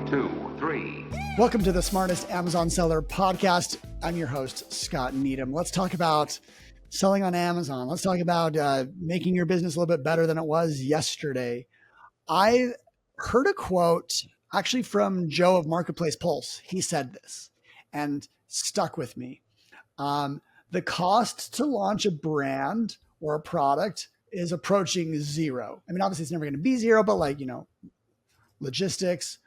two, three. Welcome to the Smartest Amazon Seller Podcast. I'm your host, Scott Needham. Let's talk about selling on Amazon. Let's talk about making your business a little bit better than it was yesterday. I heard a quote actually from Joe of Marketplace Pulse. He said this and stuck with me. The cost to launch a brand or a product is approaching zero. I mean, obviously it's never going to be zero, but logistics,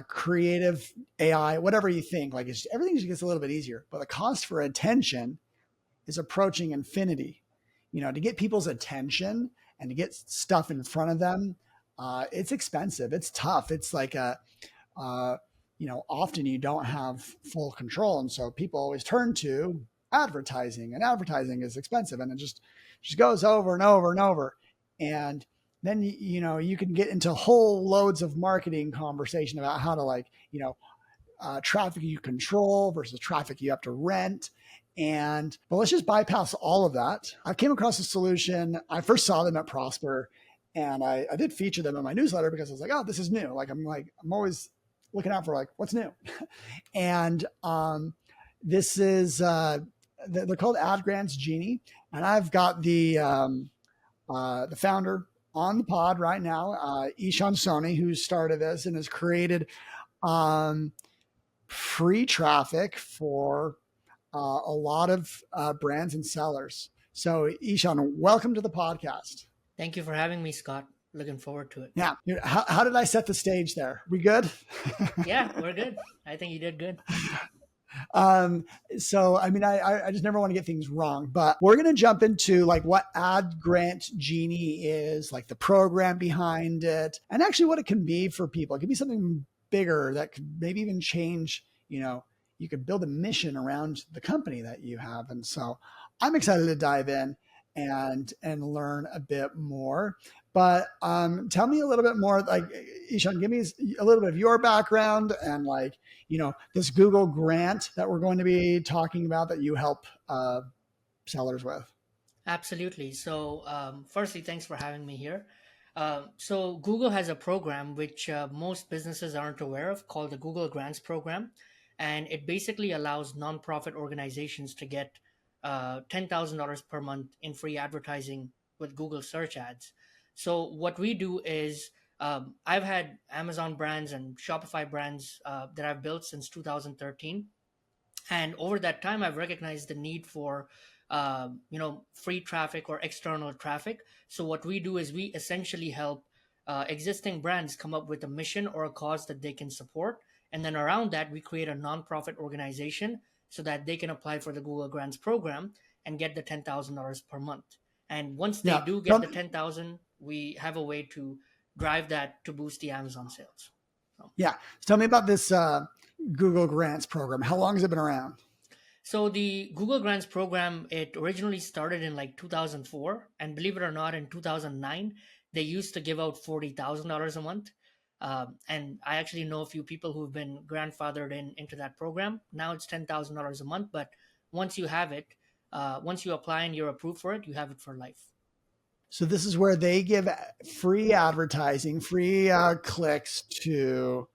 creative, AI, whatever you think, everything just gets a little bit easier. But the cost for attention is approaching infinity. To get people's attention and to get stuff in front of them, it's expensive. It's tough. It's like often you don't have full control, and so people always turn to advertising, and advertising is expensive, and it just goes over and over and over. And then, you can get into whole loads of marketing conversation about how to traffic you control versus traffic you have to rent. But let's just bypass all of that. I came across a solution. I first saw them at Prosper, and I did feature them in my newsletter because I was like, oh, this is new. I'm always looking out for what's new. And this is, they're called Genie. And I've got the founder on the pod right now, Ishan Soni, who started this and has created free traffic for a lot of brands and sellers. So Ishan, welcome to the podcast. Thank you for having me, Scott. Looking forward to it. Yeah. How did I set the stage there? We good? Yeah, we're good. I think you did good. I just never want to get things wrong, but we're going to jump into what Ad Grant Genie is, the program behind it, and actually what it can be for people. It could be something bigger that could maybe even change, you could build a mission around the company that you have. And so I'm excited to dive in and learn a bit more. But tell me a little bit more, Ishan, give me a little bit of your background and this Google grant that we're going to be talking about that you help sellers with. Absolutely. So firstly, thanks for having me here. So Google has a program which most businesses aren't aware of called the Google Grants Program. And it basically allows nonprofit organizations to get $10,000 per month in free advertising with Google search ads. So what we do is I've had Amazon brands and Shopify brands that I've built since 2013. And over that time, I've recognized the need for, free traffic or external traffic. So what we do is we essentially help existing brands come up with a mission or a cause that they can support. And then around that, we create a nonprofit organization so that they can apply for the Google Grants Program and get the $10,000 per month. And once they do get the $10,000, we have a way to drive that to boost the Amazon sales. So tell me about this Google Grants Program. How long has it been around? So the Google Grants Program, it originally started in 2004. And believe it or not, in 2009, they used to give out $40,000 a month. And I actually know a few people who've been grandfathered into that program. Now it's $10,000 a month. But once you have it, once you apply and you're approved for it, you have it for life. So this is where they give free advertising, free clicks to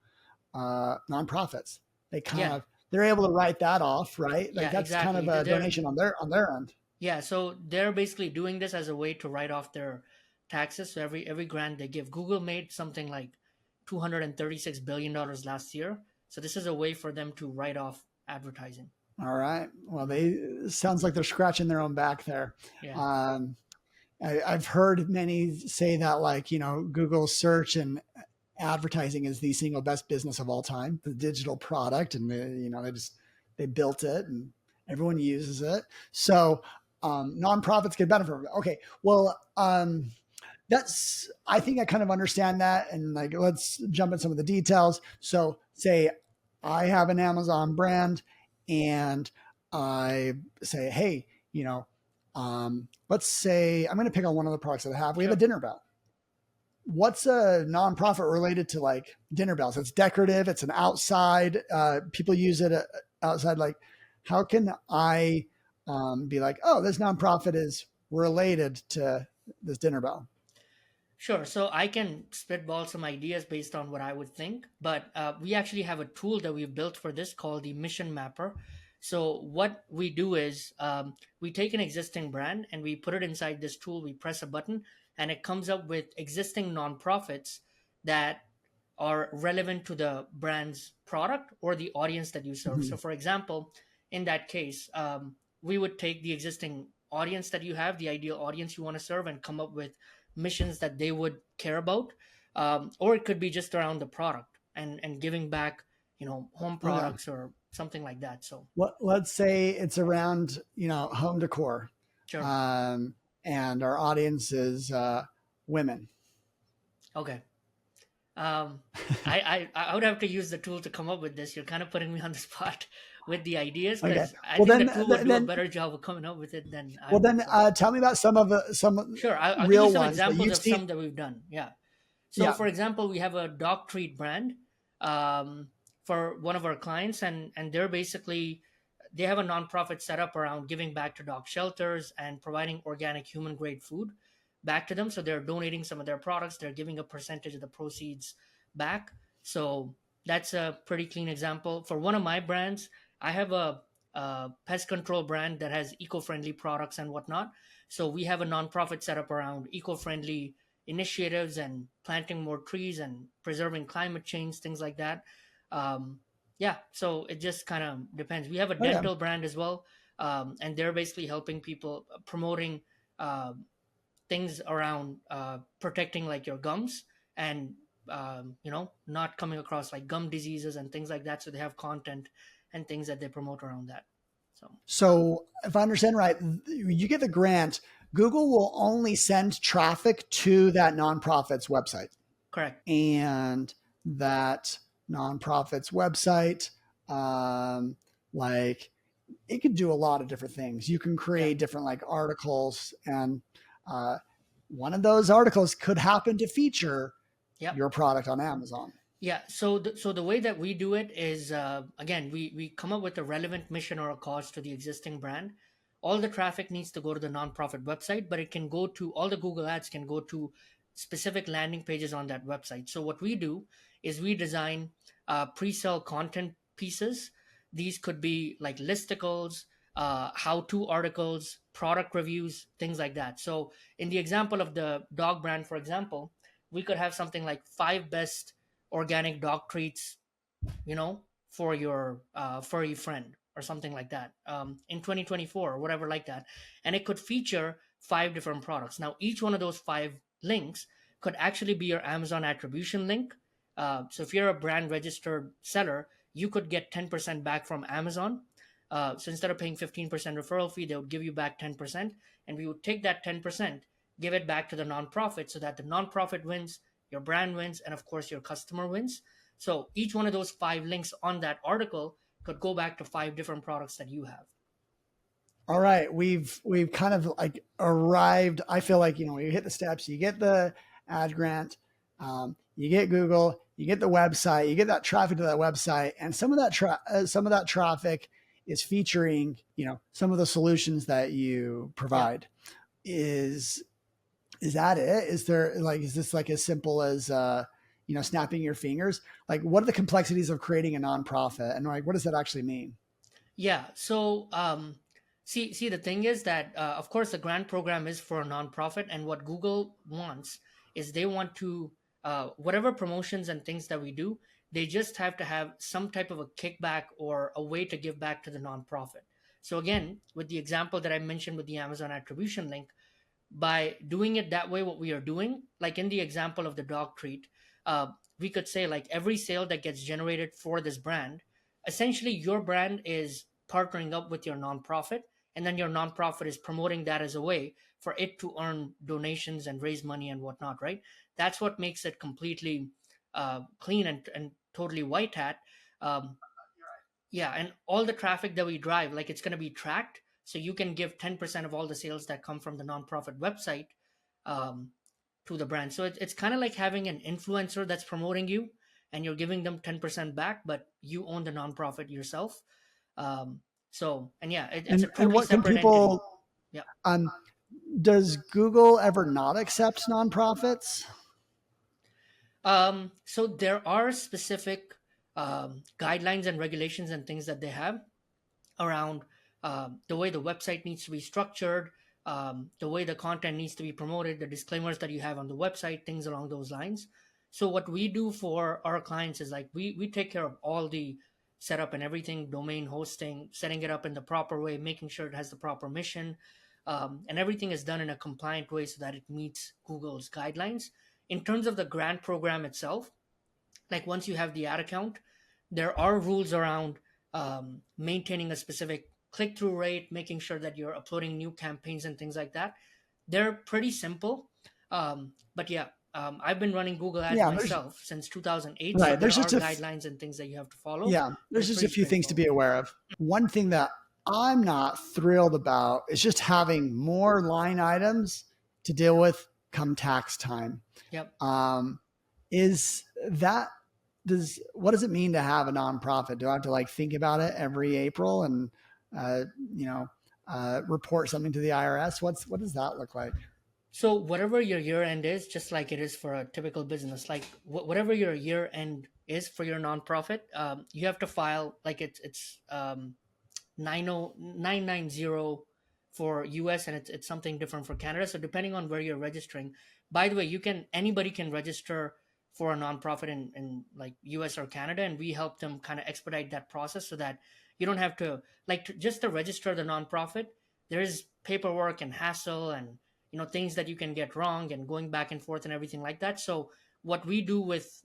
nonprofits. They're able to write that off, right? That's exactly. Kind of a donation on their end. Yeah. So they're basically doing this as a way to write off their taxes. So every grant they give, Google made something like $236 billion last year. So this is a way for them to write off advertising. All right. Well, sounds like they're scratching their own back there. Yeah. I've heard many say that Google search and advertising is the single best business of all time, the digital product. And they built it and everyone uses it. So nonprofits get benefit from it. Okay. Well, I think I kind of understand that. And let's jump in some of the details. So say I have an Amazon brand and I say, hey, let's say I'm going to pick on one of the products that I have. We have a dinner bell. What's a nonprofit related to dinner bells? It's decorative. It's an outside. People use it outside. How can I be oh, this nonprofit is related to this dinner bell? Sure. So I can spitball some ideas based on what I would think, but we actually have a tool that we've built for this called the Mission Mapper. So what we do is we take an existing brand and we put it inside this tool. We press a button, and it comes up with existing nonprofits that are relevant to the brand's product or the audience that you serve. Mm-hmm. So, for example, in that case, we would take the existing audience that you have, the ideal audience you want to serve, and come up with missions that they would care about. Or it could be just around the product and giving back, home Okay. products or something like that. So, Let's say it's around, home decor, sure. um, and our audience is women. Okay. Um, I would have to use the tool to come up with this. You're kind of putting me on the spot with the ideas Okay. because I Well think then, the tool would do a then, better job of coming up with it than I well would. then, So tell me about some sure, I'll give you real some ones that examples you've of seen. some that we've done. Yeah. So Yeah. for example, we have a dog treat brand um, for one of our clients, and they're basically they have a nonprofit set up around giving back to dog shelters and providing organic human grade food back to them. So they're donating some of their products. They're giving a percentage of the proceeds back. So that's a pretty clean example. For one of my brands, I have a pest control brand that has eco-friendly products and whatnot. So we have a nonprofit set up around eco-friendly initiatives and planting more trees and preserving climate change, things like that. Um, yeah, so it just kind of depends. We have a Okay. dental brand as well, and they're basically helping people promoting uh, things around protecting like your gums and not coming across like gum diseases and things like that. So they have content and things that they promote around that. So So if I understand right, you get the grant. Google will only send traffic to that nonprofit's website, correct. and that nonprofit's website, um, like it could do a lot of different things. You can Yeah. create different like articles, and uh, one of those articles could happen to feature Yep. your product on Amazon. Yeah, so the way that we do it is again we come up with a relevant mission or a cause to the existing brand. All the traffic needs to go to the nonprofit website, but it can go to all the Google ads can go to specific landing pages on that website. So what we do is we design pre-sale content pieces. These could be like listicles, how-to articles, product reviews, things like that. So in the example of the dog brand, for example, we could have something like five best organic dog treats, for your furry friend or something like that in 2024 or whatever like that. And it could feature five different products. Now, each one of those five links could actually be your Amazon attribution link. So if you're a brand registered seller, you could get 10% back from Amazon. So instead of paying 15% referral fee, they would give you back 10%. And we would take that 10%, give it back to the nonprofit so that the nonprofit wins, your brand wins, and of course, your customer wins. So each one of those five links on that article could go back to five different products that you have. All right, we've kind of like arrived. I feel like we hit the steps. You get the ad grant, you get Google, you get the website, you get that traffic to that website, and some of that traffic is featuring some of the solutions that you Yeah. provide. Is is that it? Is this like as simple as snapping your fingers? Like, what are the complexities of creating a nonprofit, and like what does that actually mean? Yeah. So, see, the thing is that, of course, the grant program is for a nonprofit, and what Google wants is they want to, whatever promotions and things that we do, they just have to have some type of a kickback or a way to give back to the nonprofit. So again, with the example that I mentioned with the Amazon attribution link, by doing it that way, what we are doing, like in the example of the dog treat, uh, we could say like every sale that gets generated for this brand, essentially your brand is partnering up with your nonprofit, and then your nonprofit is promoting that as a way for it to earn donations and raise money and whatnot, right? That's what makes it completely clean and totally white hat. um, yeah, and all the traffic that we drive, like it's going to be tracked. So you can give 10% of all the sales that come from the nonprofit website um, to the brand. So it's kind of like having an influencer that's promoting you and you're giving them 10% back, but you own the nonprofit yourself. Um, and yeah, it's a And totally what can separate entity. people Yeah. um does Google ever not accept nonprofits? So there are specific guidelines and regulations and things that they have around the way the website needs to be structured, the way the content needs to be promoted, the disclaimers that you have on the website, things along those lines. So what we do for our clients is like we take care of all the setup and everything, domain hosting, setting it up in the proper way, making sure it has the proper mission, and everything is done in a compliant way so that it meets Google's guidelines. In terms of the grant program itself, like once you have the ad account, there are rules around maintaining a specific click-through rate, making sure that you're uploading new campaigns and things like that. They're pretty simple, but yeah, I've been running Google Ads Yeah, there's myself since 2008, so right. there are guidelines and things that you have to follow, Yeah, but there's it's just a pretty few things to be straightforward. aware of. One thing that I'm not thrilled about is just having more line items to deal with come tax time. Yep. Um, is that what does it mean to have a nonprofit? Do I have to like think about it every April and uh, you know report something to the IRS? What does that look like? So whatever your year end is, just like it is for a typical business, like whatever your year end is for your nonprofit, you have to file like it's 990 for US, and it's something different for Canada. So depending on where you're registering, by the way, anybody can register for a nonprofit in like US or Canada, and we help them kind of expedite that process so that you don't have to just to register the nonprofit. There is paperwork and hassle and things that you can get wrong and going back and forth and everything like that. So what we do with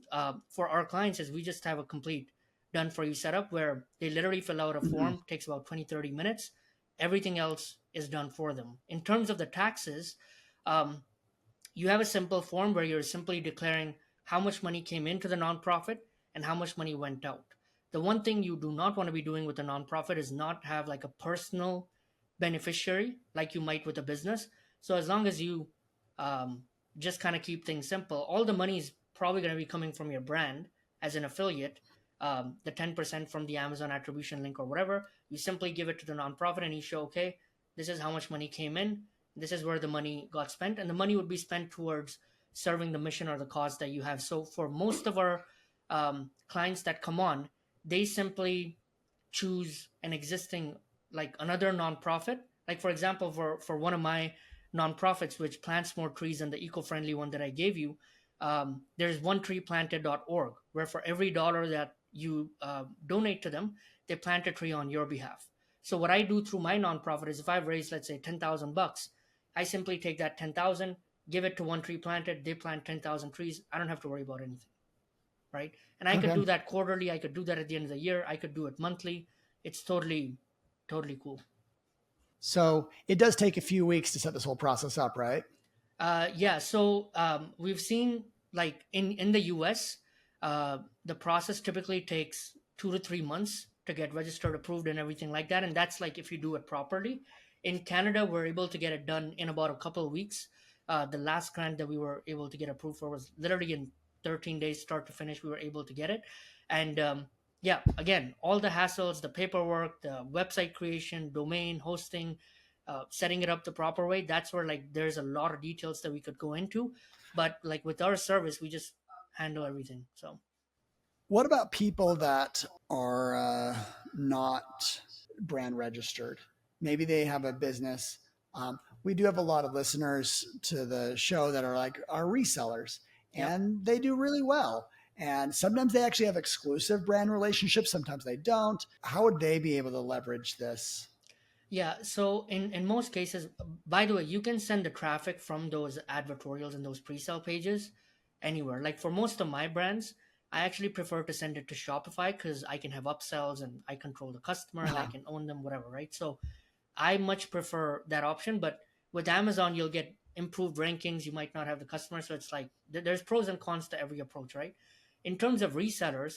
for our clients is we just have a complete done for you setup where they literally fill out a Mhm. form, takes about 20-30 minutes. Everything else is done for them. In terms of the taxes, um, you have a simple form where you're simply declaring how much money came into the nonprofit and how much money went out. The one thing you do not want to be doing with a nonprofit is not have like a personal beneficiary like you might with a business. So as long as you um, just kind of keep things simple, all the money is probably going to be coming from your brand as an affiliate. The 10% from the Amazon attribution link or whatever, you simply give it to the nonprofit and you show, okay, this is how much money came in, this is where the money got spent, and the money would be spent towards serving the mission or the cause that you have. So for most of our clients that come on, they simply choose an existing like another nonprofit. Like for example, for one of my nonprofits which plants more trees than the eco-friendly one that I gave you, there's onetreeplanted.org, where for every dollar that you donate to them, they plant a tree on your behalf. So what I do through my nonprofit is if I've raised, let's say, $10,000, I simply take that 10,000, give it to One Tree Planted. They plant 10,000 trees. I don't have to worry about anything, right? And I could Okay. do that quarterly. I could do that at the end of the year. I could do it monthly. It's totally cool. So it does take a few weeks to set this whole process up, right? Yeah. So we've seen like in the US, the process typically takes 2 to 3 months to get registered, approved, and everything like that. And that's like if you do it properly. In Canada, we're able to get it done in about a couple of weeks. The last grant that we were able to get approved for was literally in 13 days, start to finish. We were able to get it, and yeah, again, all the hassles, the paperwork, the website creation, domain hosting, setting it up the proper way, that's where like there's a lot of details that we could go into, but like with our service we just handle everything. So What about people that are not brand registered? Maybe they have a business. We do have a lot of listeners to the show that are like our resellers, yep. and they do really well. And sometimes they actually have exclusive brand relationships, sometimes they don't. How would they be able to leverage this? Yeah, so in most cases, by the way, you can send the traffic from those advertorials and those pre-sale pages anywhere. Like for most of my brands, I actually prefer to send it to Shopify because I can have upsells and I control the customer and I Uh-huh. can own them, whatever, right? So I much prefer that option. But with Amazon, you'll get improved rankings. You might not have the customer. So it's like there's pros and cons to every approach, right? In terms of resellers,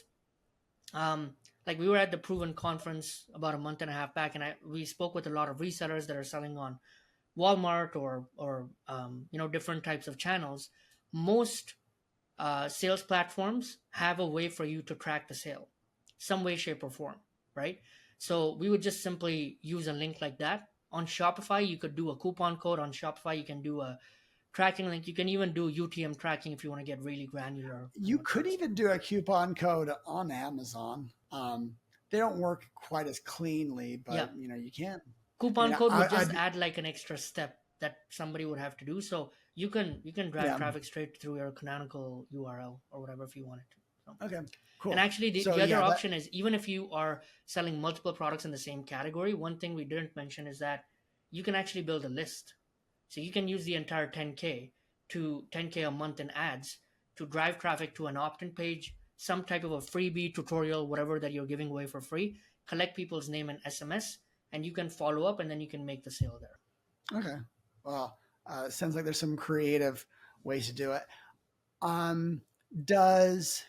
um, like we were at the Proven conference about a month and a half back, and we spoke with a lot of resellers that are selling on Walmart or different types of channels. Most sales platforms have a way for you to track the sale, some way, shape, or form, right? So we would just simply use a link like that. On Shopify, you could do a coupon code. On Shopify, you can do a tracking link. You can even do UTM tracking if you want to get really granular in You what could sorts. even do a coupon code on Amazon. They don't work quite as cleanly, Yeah, but you can. I coupon mean, code would just I'd add like an extra step that somebody would have to do. So you can drive yeah. traffic straight through your canonical URL or whatever if you wanted to. So. Okay, And cool. actually, the, So the other yeah, that option is even if you are selling multiple products in the same category, one thing we didn't mention is that you can actually build a list. So you can use the entire 10K a month in ads to drive traffic to an opt-in page, some type of a freebie tutorial, whatever that you're giving away for free, collect people's name and SMS, and you can follow up and then you can make the sale there. okay. Well, sounds like there's some creative ways to do it. Um, does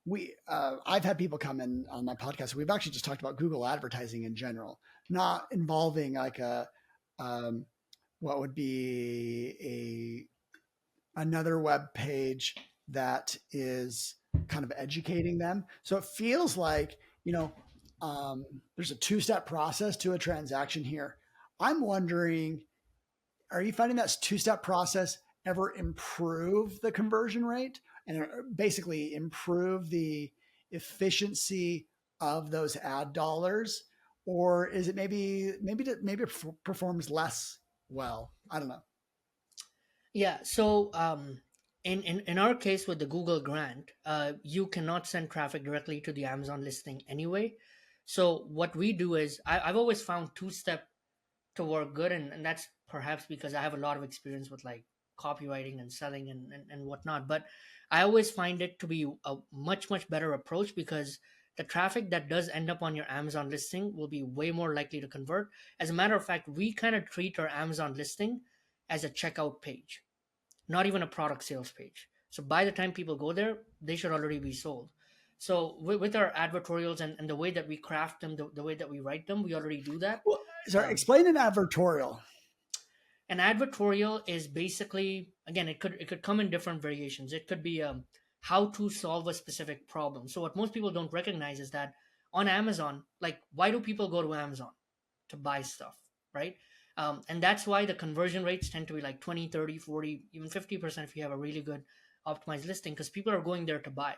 we I've had people come in on my podcast. We've actually just talked about Google advertising in general, not involving like a um, what would be another web page that is kind of educating them. So it feels like, there's a two-step process to a transaction here. I'm wondering, are you finding that two-step process ever improve the conversion rate and basically improve the efficiency of those ad dollars? Or is it maybe it performs less well? I don't know. Yeah. So in our case with the Google grant, you cannot send traffic directly to the Amazon listing anyway. So what we do is I've always found two-step to work good, and that's perhaps because I have a lot of experience with like copywriting and selling and whatnot. But I always find it to be a much better approach because the traffic that does end up on your Amazon listing will be way more likely to convert. As a matter of fact, we kind of treat our Amazon listing as a checkout page, not even a product sales page. So by the time people go there, they should already be sold. So with our advertorials and the way that we craft them, the way that we write them, we already do that. Well, sorry, Um, explain an advertorial. an advertorial is basically, again, it could come in different variations. It could be how to solve a specific problem. So what most people don't recognize is that on Amazon, like why do people go to Amazon to buy stuff, right? And that's why the conversion rates tend to be like 20, 30, 40, even 50% if you have a really good optimized listing, because people are going there to buy.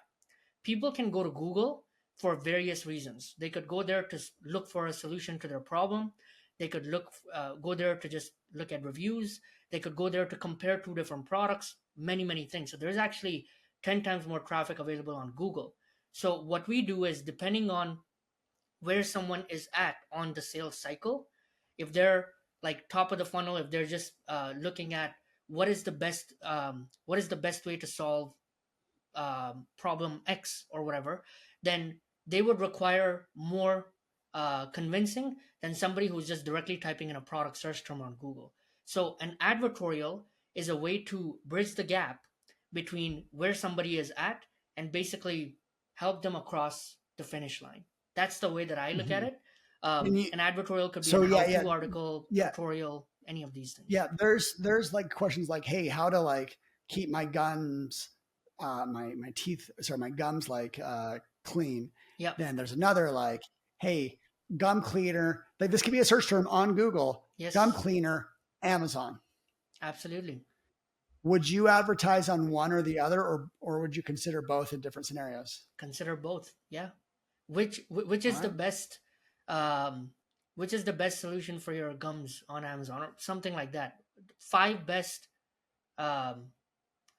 People can go to Google for various reasons. They could go there to look for a solution to their problem. They could go there to just look at reviews. They could go there to compare two different products, many things. So there's actually 10 times more traffic available on Google. So what we do is, depending on where someone is at on the sales cycle, if they're like top of the funnel, if they're just looking at what is the best way to solve problem X or whatever, then they would require more convincing than somebody who's just directly typing in a product search term on Google. So an advertorial is a way to bridge the gap between where somebody is at and basically help them across the finish line. That's the way that I look at Mm-hmm. it. And you, An advertorial could be so an yeah, yeah, how-to article, yeah, tutorial, any of these things. yeah. There's like questions like, hey, how to like keep my gums, my teeth, sorry, my gums like clean. Yep. Then there's another like, hey, gum cleaner. Like this could be a search term on Google. Gum Yes, cleaner, Amazon. absolutely. Would you advertise on one or the other, or would you consider both in different scenarios? Consider both. Yeah. Which All is the right. best um which is the best solution for your gums on Amazon or something like that. Five best um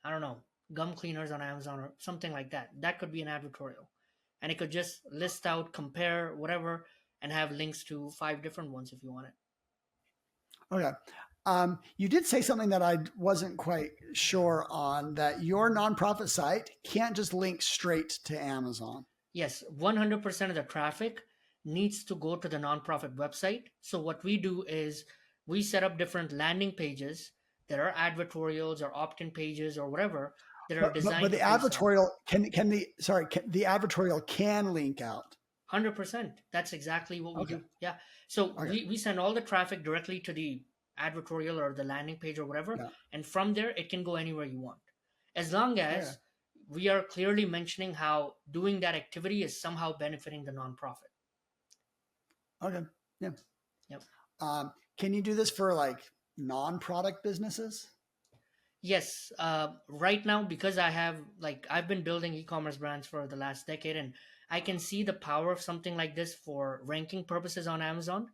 I don't know, gum cleaners on Amazon or something like that. That could be an advertorial. And it could just list out, compare, whatever, and have links to five different ones if you want it. Okay. You did say something that I wasn't quite sure on, that your nonprofit site can't just link straight to Amazon. Yes, 100% of the traffic needs to go to the nonprofit website. So, what we do is we set up different landing pages that are advertorials or opt in pages or whatever that are But designed the to pre sell. advertorial the advertorial can link out. 100%. That's exactly what we Okay. do. Yeah. So, Okay. we send all the traffic directly to the advertorial or the landing page or whatever. Yeah. And from there, it can go anywhere you want. As long Okay. as we are clearly mentioning how doing that activity is somehow benefiting the nonprofit. Okay. Yeah. Yep. Can you do this for like, non-product businesses? Yes, right now, because I've been building e-commerce brands for the last decade, and I can see the power of something like this for ranking purposes on Amazon.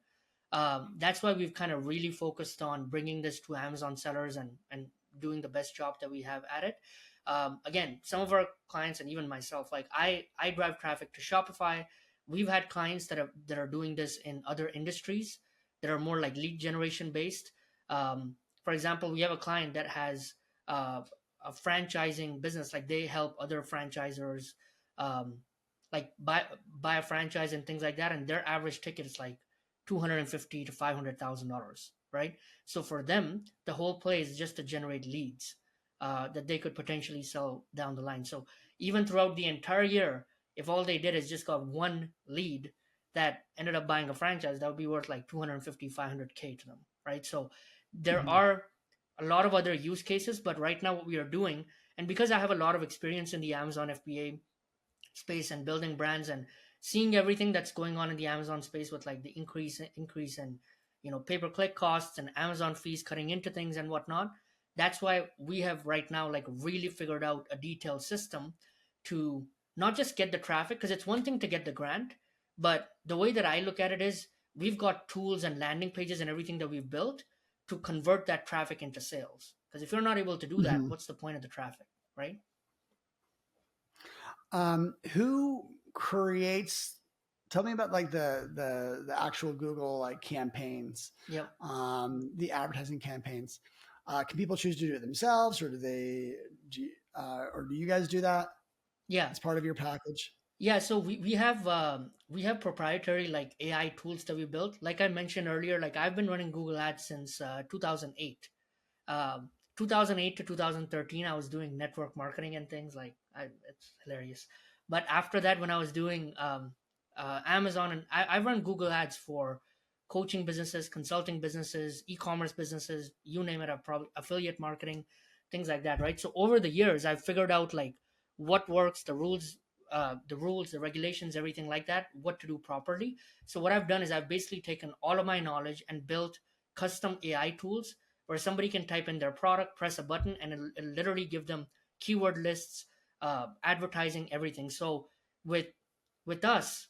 That's why we've kind of really focused on bringing this to Amazon sellers and doing the best job that we have at it. Again, some of our clients and even myself, like I drive traffic to Shopify. We've had clients that are doing this in other industries that are more like lead generation based. Um, for example, we have a client that has uh, a franchising business. Like they help other franchisors, um, like buy a franchise and things like that, and their average ticket is like 250 to $500,000, right? So for them, the whole play is just to generate leads that they could potentially sell down the line. So even throughout the entire year, if all they did is just got one lead that ended up buying a franchise, that would be worth like 250, 500K to them, right? So there Mhm. are a lot of other use cases, but right now what we are doing, and because I have a lot of experience in the Amazon FBA space and building brands and seeing everything that's going on in the Amazon space with like the increase in pay per click costs and Amazon fees cutting into things and whatnot. That's why we have right now like really figured out a detailed system to not just get the traffic, because it's one thing to get the grant, but the way that I look at it is we've got tools and landing pages and everything that we've built to convert that traffic into sales. Because if you're not able to do that, Mhm. what's the point of the traffic, right? Who creates? Tell me about like the actual Google like campaigns, Yep. the advertising campaigns. Can people choose to do it themselves, or or do you guys do that Yeah. as part of your package? Yeah, so we have proprietary like AI tools that we built. Like I mentioned earlier, like I've been running Google Ads since 2008. 2008 to 2013, I was doing network marketing and things like it's hilarious. But after that, when I was doing Amazon, and I run Google Ads for coaching businesses, consulting businesses, e-commerce businesses, you name it. I've probably affiliate marketing, things like that, right? So over the years, I've figured out like what works, the rules, the regulations, everything like that, what to do properly. So what I've done is I've basically taken all of my knowledge and built custom AI tools where somebody can type in their product, press a button, and it'll literally give them keyword lists, advertising, everything. So with with us,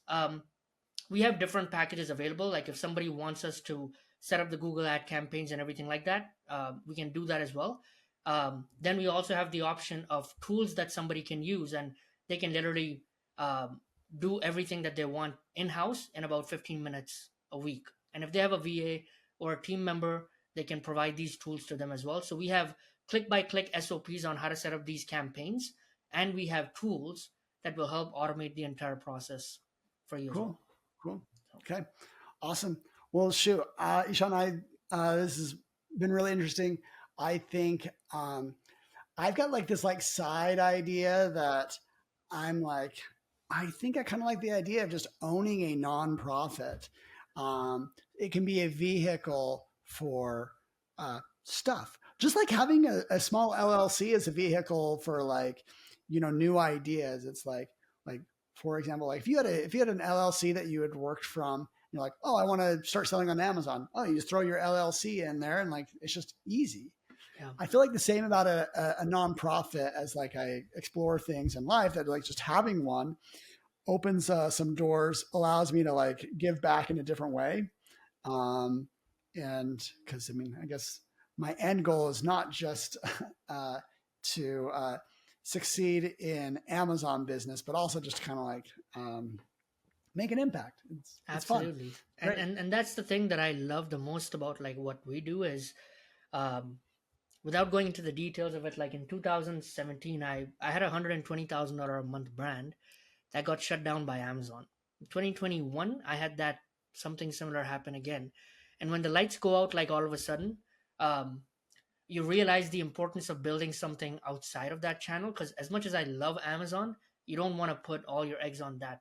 we have different packages available. Like if somebody wants us to set up the Google ad campaigns and everything like that, we can do that as well. Then we also have the option of tools that somebody can use, and they can literally um, do everything that they want in house in about 15 minutes a week. And if they have a VA or a team member, they can provide these tools to them as well. So we have click by click SOPs on how to set up these campaigns, and we have tools that will help automate the entire process for you as Cool, well. cool. So, Okay, awesome. Well, shoot, Ishan, this has been really interesting. I think I've got like this like side idea that I'm like, I think I kind of like the idea of just owning a nonprofit. It can be a vehicle for stuff, just like having a small LLC as a vehicle for like, new ideas. It's like for example, like if you had an LLC that you had worked from, you're like, oh, I want to start selling on Amazon. Oh, you just throw your LLC in there, and like it's just easy. yeah, I feel like the same about a nonprofit as like I explore things in life, that like just having one opens some doors, allows me to like give back in a different way. Um, and because I mean, I guess my end goal is not just uh, to succeed in Amazon business, but also just kind of like make an impact. It's fun. absolutely. And, Great. and and that's the thing that I love the most about like what we do is, um, without going into the details of it, like in 2017, I had $120,000 a month brand that got shut down by Amazon. In 2021, I had that something similar happen again. And when the lights go out, like all of a sudden, um, you realize the importance of building something outside of that channel. Because as much as I love Amazon, you don't want to put all your eggs on that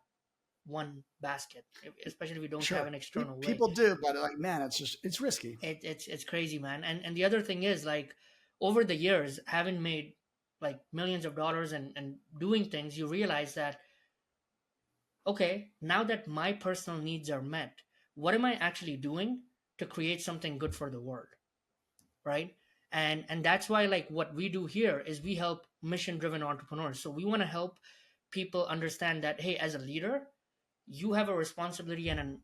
one basket, especially if you don't have Sure. an external way. People do, but like, man, it's risky. It's crazy, man. And the other thing is like over the years, having made like millions of dollars and doing things, you realize that okay, now that my personal needs are met, what am I actually doing to create something good for the world? right? And that's why, like, what we do here is we help mission driven entrepreneurs. So we want to help people understand that, hey, as a leader, you have a responsibility and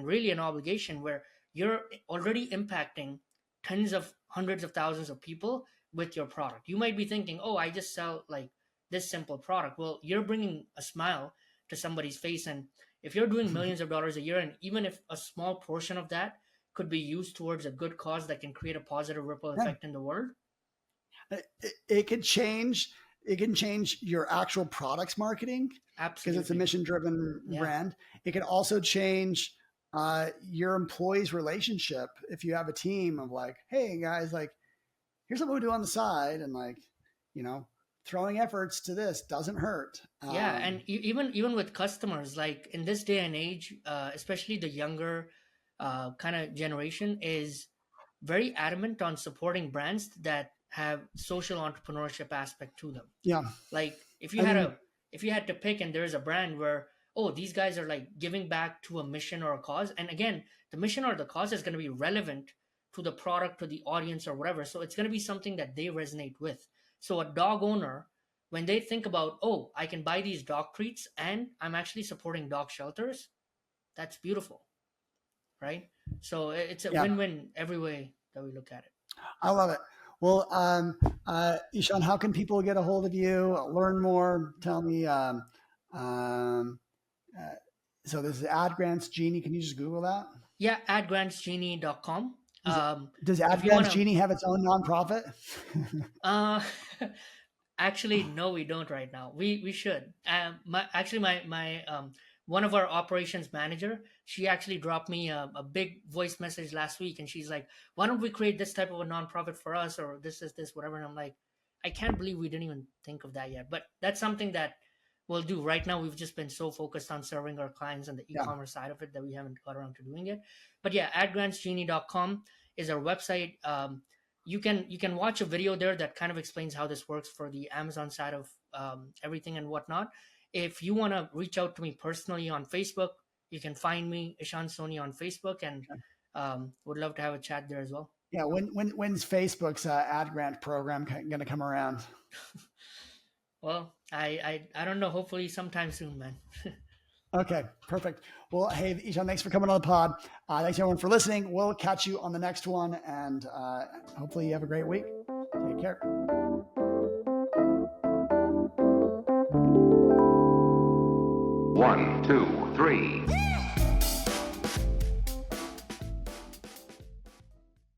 really an obligation where you're already impacting tens of hundreds of thousands of people with your product. You might be thinking, oh, I just sell like this simple product. Well, you're bringing a smile to somebody's face. And if you're doing millions of dollars a year, and even if a small portion of that could be used towards a good cause that can create a positive ripple Yeah. effect in the world, it could change. It can change your actual products marketing because absolutely. it's a mission driven Yeah. brand. It can also change your employees' relationship if you have a team of like, hey guys, like here's what we do on the side, and like, you know, throwing efforts to this doesn't hurt. Yeah, and even with customers, like in this day and age, especially the younger kind of generation is very adamant on supporting brands that have social entrepreneurship aspect to them. Yeah, Like if I mean, you had to pick, and there's a brand where, oh, these guys are like giving back to a mission or a cause, and again, the mission or the cause is going to be relevant to the product, to the audience, or whatever. So it's going to be something that they resonate with. So a dog owner, when they think about, oh, I can buy these dog treats and I'm actually supporting dog shelters, that's beautiful, right? So it's a yeah, win-win every way that we look at it. I love it. Well, Ishan, how can people get a hold of you, learn more? Tell me. Um, uh, so this is Ad Grants Genie. Can you just Google that? Yeah, at grantsgenie.com. Does, does Ad If you want Grants to, Genie have its own nonprofit? uh, actually, no, we don't right now. We should. My one of our operations manager, she actually dropped me a big voice message last week, and she's like, "Why don't we create this type of a nonprofit for us, or this is this whatever?" And I'm like, I can't believe we didn't even think of that yet. But that's something that we'll do. Right now, we've just been so focused on serving our clients and the Yeah. e-commerce side of it that we haven't got around to doing it. But yeah, adgrantsgenie.com is our website. You can watch a video there that kind of explains how this works for the Amazon side of everything and whatnot. If you want to reach out to me personally on Facebook, you can find me Ishan Soni on Facebook, and would love to have a chat there as well. Yeah. When's Facebook's Ad Grant program going to come around? Well, I don't know. Hopefully sometime soon, man. Okay, perfect. Well, hey, Ishan, thanks for coming on the pod. Thanks everyone for listening. We'll catch you on the next one, and hopefully you have a great week. Take care. 1, 2, 3.